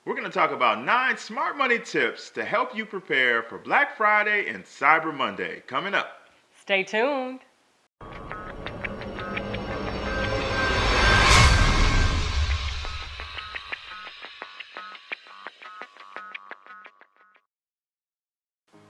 We're going to talk about 9 smart money tips to help you prepare for Black Friday and Cyber Monday coming up. Stay tuned.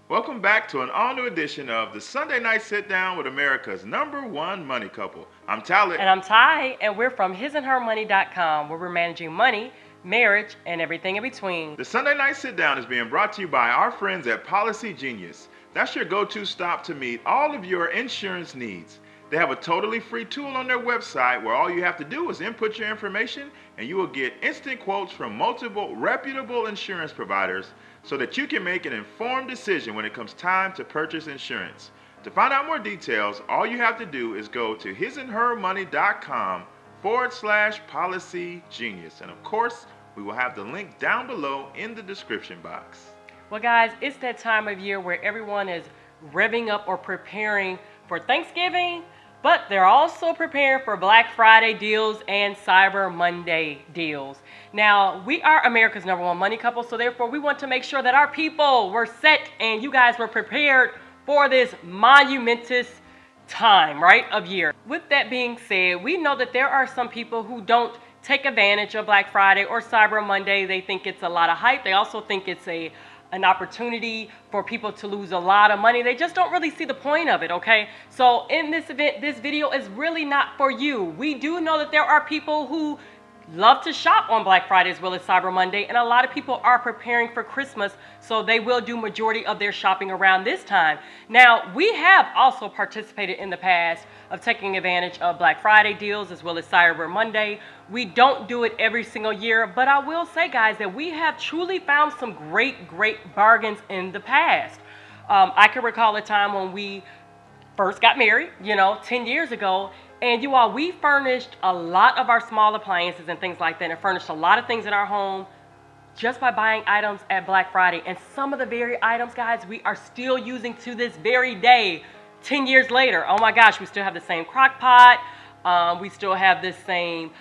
Welcome back to an all-new edition of the Sunday Night Sit Down with America's #1 money couple. I'm Talent. And I'm Ty, and we're from hisandhermoney.com, where we're managing money, marriage, and everything in between. The Sunday Night Sit Down is being brought to you by our friends at Policy Genius. That's your go-to stop to meet all of your insurance needs. They have a totally free tool on their website where all you have to do is input your information and you will get instant quotes from multiple reputable insurance providers so that you can make an informed decision when it comes time to purchase insurance. To find out more details, all you have to do is go to hisandhermoney.com/Policy Genius. And of course, we will have the link down below in the description box. Well, guys, it's that time of year where everyone is revving up or preparing for Thanksgiving, but they're also preparing for Black Friday deals and Cyber Monday deals. Now, we are America's #1 money couple, so therefore we want to make sure that our people were set and you guys were prepared for this monumentous time, right, of year. With that being said, we know that there are some people who don't take advantage of Black Friday or Cyber Monday. They think it's a lot of hype. They also think it's an opportunity for people to lose a lot of money. They just don't really see the point of it, okay? So in this event, this video is really not for you. We do know that there are people who love to shop on Black Friday as well as Cyber Monday, and a lot of people are preparing for Christmas, so they will do majority of their shopping around this time. Now, we have also participated in the past of taking advantage of Black Friday deals as well as Cyber Monday. We don't do it every single year, but I will say, guys, that we have truly found some great bargains in the past. I can recall a time when we first got married, 10 years ago, and you all, we furnished a lot of our small appliances and things like that, and furnished a lot of things in our home just by buying items at Black Friday. And some of the very items, guys, we are still using to this very day, 10 years later. Oh my gosh, we still have the same crock pot. We still have this same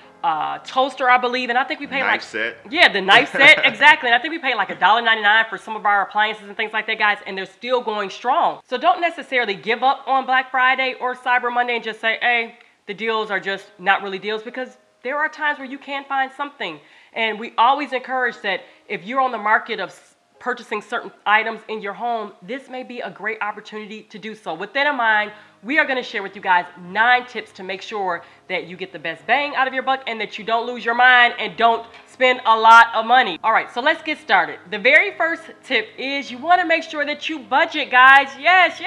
toaster, I believe, and I think we paid knife set. Yeah, the knife set, exactly. And I think we paid like $1.99 for some of our appliances and things like that, guys, and they're still going strong. So don't necessarily give up on Black Friday or Cyber Monday and just say, hey, the deals are just not really deals, because there are times where you can find something. And we always encourage that if you're on the market of purchasing certain items in your home, this may be a great opportunity to do so. With that in mind, we are going to share with you guys 9 tips to make sure that you get the best bang out of your buck and that you don't lose your mind and don't spend a lot of money. All right, so let's get started. The very first tip is you want to make sure that you budget, guys. Yes.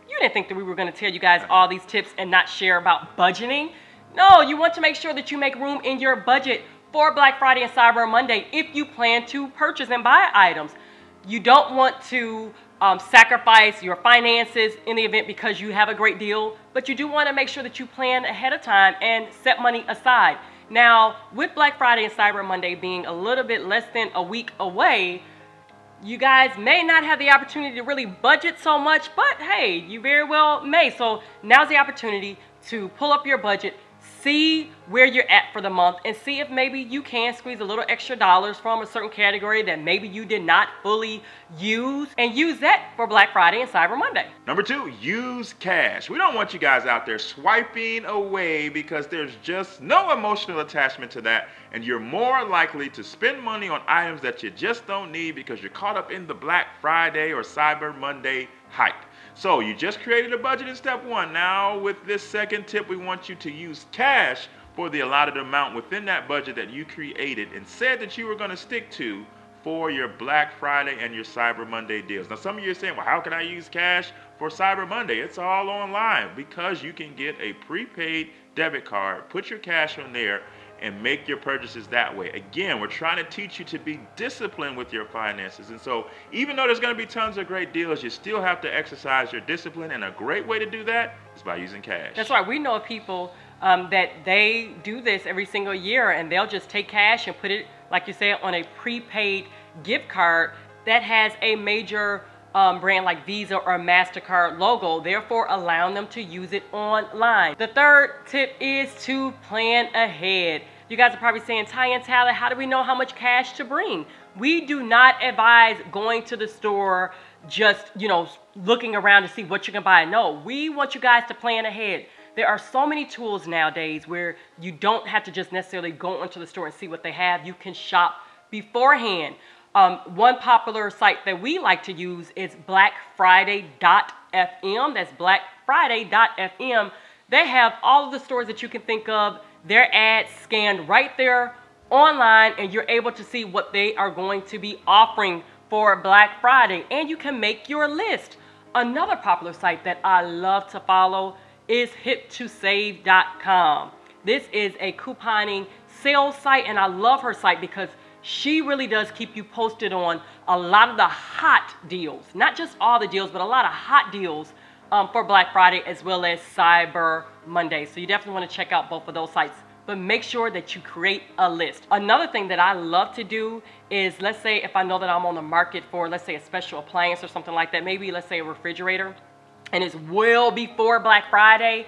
You didn't think that we were going to tell you guys all these tips and not share about budgeting. No, you want to make sure that you make room in your budget for Black Friday and Cyber Monday if you plan to purchase and buy items. You don't want to sacrifice your finances in the event because you have a great deal, but you do want to make sure that you plan ahead of time and set money aside. Now, with Black Friday and Cyber Monday being a little bit less than a week away, you guys may not have the opportunity to really budget so much, but hey, you very well may. So now's the opportunity to pull up your budget, see where you're at for the month, and see if maybe you can squeeze a little extra dollars from a certain category that maybe you did not fully use, and use that for Black Friday and Cyber Monday. Number 2, use cash. We don't want you guys out there swiping away because there's just no emotional attachment to that, and you're more likely to spend money on items that you just don't need because you're caught up in the Black Friday or Cyber Monday hype. So you just created a budget in step 1. Now with this second tip, we want you to use cash for the allotted amount within that budget that you created and said that you were going to stick to for your Black Friday and your Cyber Monday deals. Now some of you are saying, well, how can I use cash for Cyber Monday? It's all online, because you can get a prepaid debit card, put your cash on there, and make your purchases that way. Again, we're trying to teach you to be disciplined with your finances. And so even though there's going to be tons of great deals, you still have to exercise your discipline. And a great way to do that is by using cash. That's right. We know of people that they do this every single year, and they'll just take cash and put it, like you said, on a prepaid gift card that has a major brand like Visa or MasterCard logo, therefore allowing them to use it online. The third tip is to plan ahead. You guys are probably saying, Ty and Tally, how do we know how much cash to bring? We do not advise going to the store just, looking around to see what you can buy. No, we want you guys to plan ahead. There are so many tools nowadays where you don't have to just necessarily go into the store and see what they have. You can shop beforehand. One popular site that we like to use is blackfriday.fm. That's blackfriday.fm. They have all of the stores that you can think of, their ads scanned right there online, and you're able to see what they are going to be offering for Black Friday, and you can make your list. Another popular site that I love to follow is hip2save.com. This is a couponing sales site, and I love her site because she really does keep you posted on a lot of the hot deals. Not just all the deals, but a lot of hot deals for Black Friday as well as Cyber Monday. So you definitely want to check out both of those sites. But make sure that you create a list. Another thing that I love to do is, let's say if I know that I'm on the market for, let's say, a special appliance or something like that, maybe let's say a refrigerator, and it's well before Black Friday,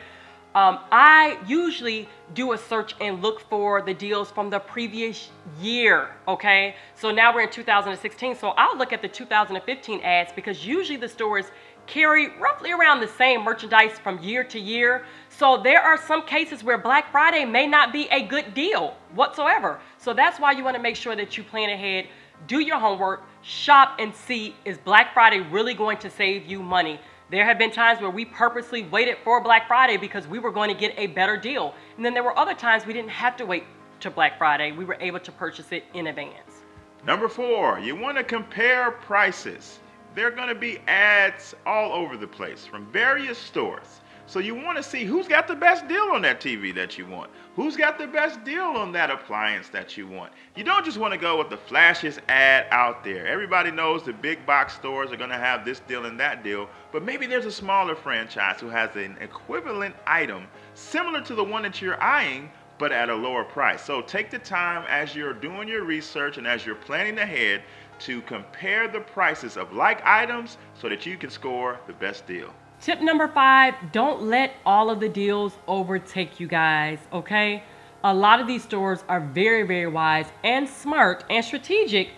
I usually do a search and look for the deals from the previous year, okay? So now we're in 2016, so I'll look at the 2015 ads because usually the stores carry roughly around the same merchandise from year to year. So there are some cases where Black Friday may not be a good deal whatsoever. So that's why you want to make sure that you plan ahead, do your homework, shop and see, is Black Friday really going to save you money? There have been times where we purposely waited for Black Friday because we were going to get a better deal. And then there were other times we didn't have to wait to Black Friday. We were able to purchase it in advance. Number 4, you want to compare prices. There are going to be ads all over the place from various stores. So you want to see who's got the best deal on that TV that you want. Who's got the best deal on that appliance that you want. You don't just want to go with the flashiest ad out there. Everybody knows the big box stores are going to have this deal and that deal, but maybe there's a smaller franchise who has an equivalent item similar to the one that you're eyeing, but at a lower price. So take the time as you're doing your research and as you're planning ahead to compare the prices of like items so that you can score the best deal. Tip number 5, don't let all of the deals overtake you guys, okay? A lot of these stores are very, very wise and smart and strategic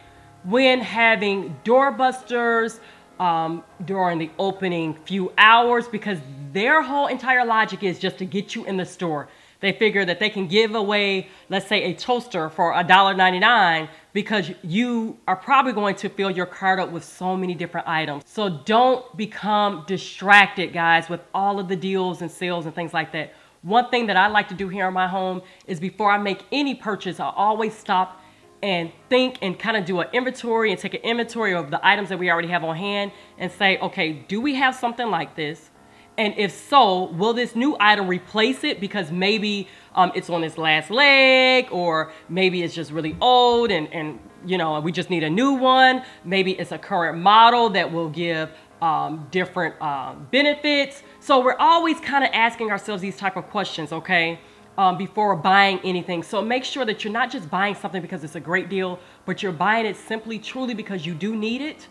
when having doorbusters during the opening few hours because their whole entire logic is just to get you in the store. They figure that they can give away, let's say, a toaster for $1.99 because you are probably going to fill your cart up with so many different items. So don't become distracted, guys, with all of the deals and sales and things like that. One thing that I like to do here in my home is before I make any purchase, I always stop and think and kind of do an inventory and take an inventory of the items that we already have on hand and say, okay, do we have something like this? And if so, will this new item replace it? Because maybe it's on its last leg, or maybe it's just really old and we just need a new one. Maybe it's a current model that will give different benefits. So we're always kind of asking ourselves these type of questions, okay, before buying anything. So make sure that you're not just buying something because it's a great deal, but you're buying it simply, truly because you do need it,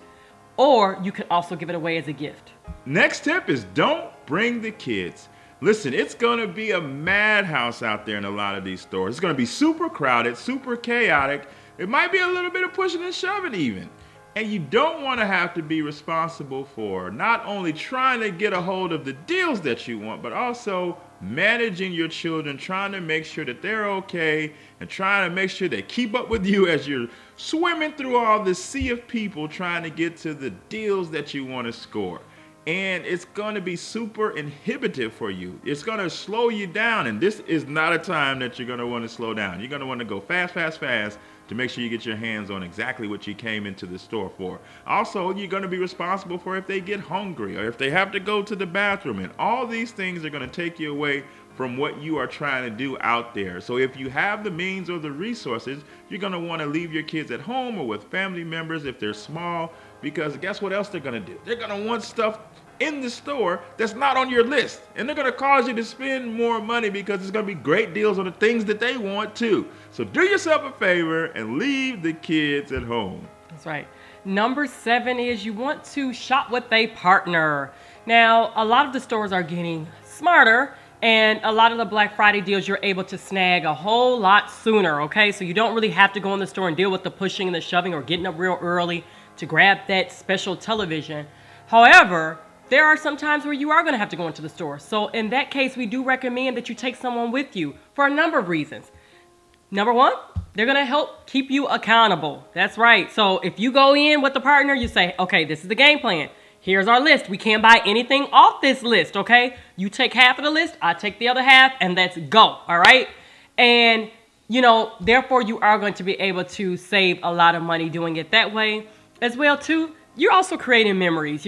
or you can also give it away as a gift. Next tip is don't bring the kids. Listen, it's going to be a madhouse out there in a lot of these stores. It's going to be super crowded, super chaotic. It might be a little bit of pushing and shoving even. And you don't want to have to be responsible for not only trying to get a hold of the deals that you want, but also managing your children, trying to make sure that they're okay and trying to make sure they keep up with you as you're swimming through all this sea of people trying to get to the deals that you want to score. And it's going to be super inhibitive for you. It's going to slow you down. And this is not a time that you're going to want to slow down. You're going to want to go fast, fast, fast to make sure you get your hands on exactly what you came into the store for. Also, you're going to be responsible for if they get hungry or if they have to go to the bathroom. And all these things are going to take you away from what you are trying to do out there. So if you have the means or the resources, you're going to want to leave your kids at home or with family members if they're small, because guess what else they're going to do? They're going to want stuff in the store that's not on your list. And they're going to cause you to spend more money because it's going to be great deals on the things that they want too. So do yourself a favor and leave the kids at home. That's right. Number 7 is you want to shop with a partner. Now, a lot of the stores are getting smarter And a lot of the Black Friday deals you're able to snag a whole lot sooner, okay? So you don't really have to go in the store and deal with the pushing and the shoving or getting up real early to grab that special television. However, there are some times where you are going to have to go into the store. So in that case, we do recommend that you take someone with you for a number of reasons. Number one, they're going to help keep you accountable. That's right. So if you go in with a partner, you say, okay, this is the game plan. Here's our list. We can't buy anything off this list, okay? You take half of the list, I take the other half, and let's go, all right? And, therefore you are going to be able to save a lot of money doing it that way. As well, too, you're also creating memories,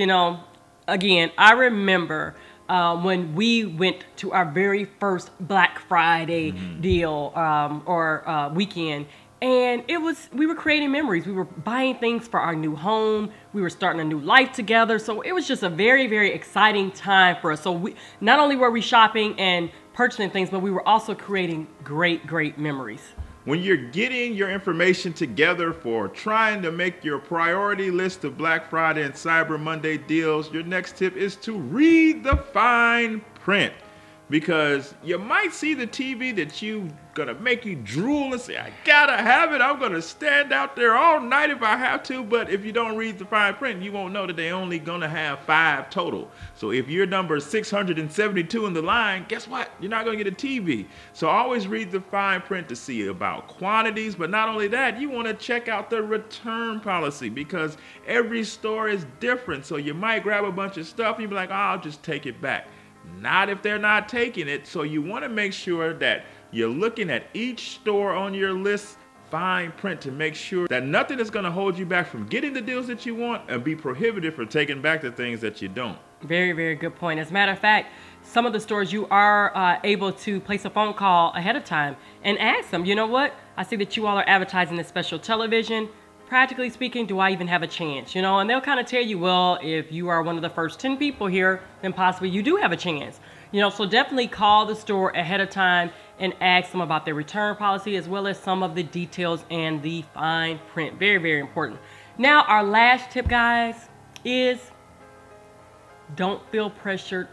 Again, I remember when we went to our very first Black Friday deal or weekend. And we were creating memories. We were buying things for our new home. We were starting a new life together. So it was just a very, very exciting time for us. So not only were we shopping and purchasing things, but we were also creating great, great memories. When you're getting your information together for trying to make your priority list of Black Friday and Cyber Monday deals, your next tip is to read the fine print. Because you might see the TV that you gonna make you drool and say, I gotta have it. I'm gonna stand out there all night if I have to. But if you don't read the fine print, you won't know that they only gonna have 5 total. So if you're number 672 in the line, guess what? You're not gonna get a TV. So always read the fine print to see about quantities. But not only that, you wanna check out the return policy because every store is different. So you might grab a bunch of stuff and you'll be like, oh, I'll just take it back. Not if they're not taking it. So you want to make sure that you're looking at each store on your list fine print to make sure that nothing is going to hold you back from getting the deals that you want and be prohibited from taking back the things that you don't. Very, very good point. As a matter of fact, some of the stores you are able to place a phone call ahead of time and ask them, you know what? I see that you all are advertising this special television. Practically speaking, do I even have a chance? And they'll kind of tell you, well, if you are one of the first 10 people here, then possibly you do have a chance. So definitely call the store ahead of time and ask them about their return policy as well as some of the details and the fine print. Very, very important. Now, our last tip, guys, is don't feel pressured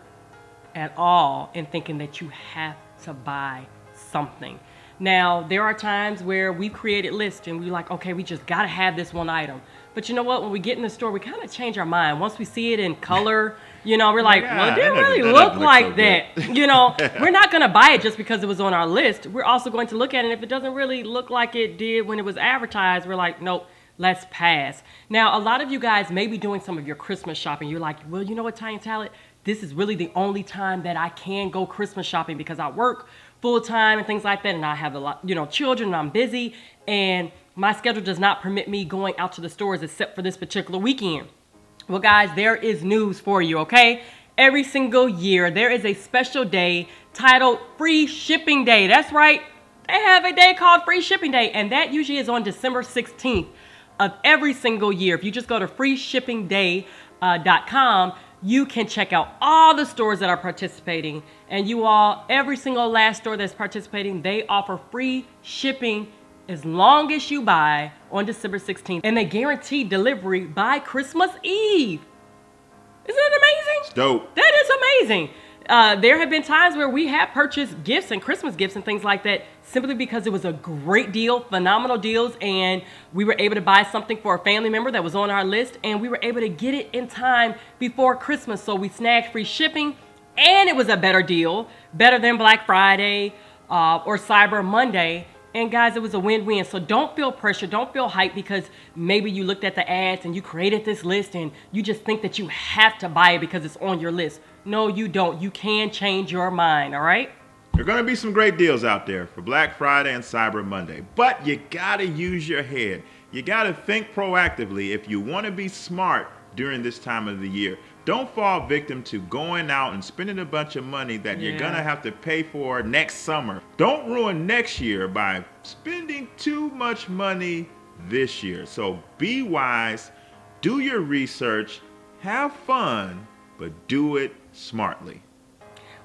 at all in thinking that you have to buy something. Now, there are times where we've created lists and we're like, okay, we just got to have this one item. But you know what? When we get in the store, we kind of change our mind. Once we see it in color, we're like, well, it didn't really look like that. We're not going to buy it just because it was on our list. We're also going to look at it. If it doesn't really look like it did when it was advertised, we're like, nope, let's pass. Now, a lot of you guys may be doing some of your Christmas shopping. You're like, well, you know what, Ty and Talent? This is really the only time that I can go Christmas shopping because I work full time and things like that. And I have a lot, children and I'm busy and my schedule does not permit me going out to the stores except for this particular weekend. Well, guys, there is news for you, okay? Every single year, there is a special day titled Free Shipping Day. That's right. They have a day called Free Shipping Day. And that usually is on December 16th of every single year. If you just go to freeshippingday.com, you can check out all the stores that are participating. And every single last store that's participating, they offer free shipping as long as you buy on December 16th. And they guarantee delivery by Christmas Eve. Isn't it amazing? It's dope. That is amazing. There have been times where we have purchased gifts and Christmas gifts and things like that simply because it was a great deal, phenomenal deals, and we were able to buy something for a family member that was on our list, and we were able to get it in time before Christmas. So we snagged free shipping, and it was a better deal, better than Black Friday or Cyber Monday. And guys, it was a win-win. So don't feel pressure. Don't feel hyped because maybe you looked at the ads and you created this list and you just think that you have to buy it because it's on your list. No, you don't. You can change your mind, all right? There are going to be some great deals out there for Black Friday and Cyber Monday. But you got to use your head. You got to think proactively if you want to be smart during this time of the year. Don't fall victim to going out and spending a bunch of money that you're going to have to pay for next summer. Don't ruin next year by spending too much money this year. So be wise, do your research, have fun, but do it smartly.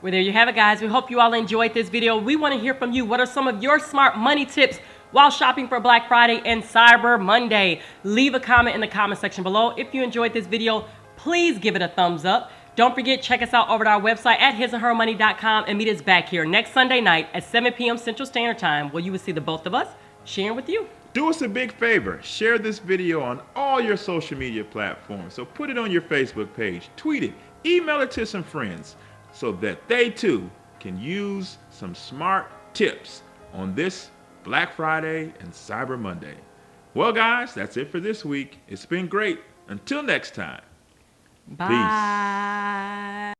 Well, there you have it, guys. We hope you all enjoyed this video. We want to hear from you. What are some of your smart money tips while shopping for Black Friday and Cyber Monday? Leave a comment in the comment section below. If you enjoyed this video, please give it a thumbs up. Don't forget, check us out over at our website at hisandhermoney.com and meet us back here next Sunday night at 7 p.m. Central Standard Time, where you will see the both of us sharing with you. Do us a big favor. Share this video on all your social media platforms. So put it on your Facebook page, tweet it, email it to some friends so that they too can use some smart tips on this Black Friday and Cyber Monday. Well, guys, that's it for this week. It's been great. Until next time. Bye.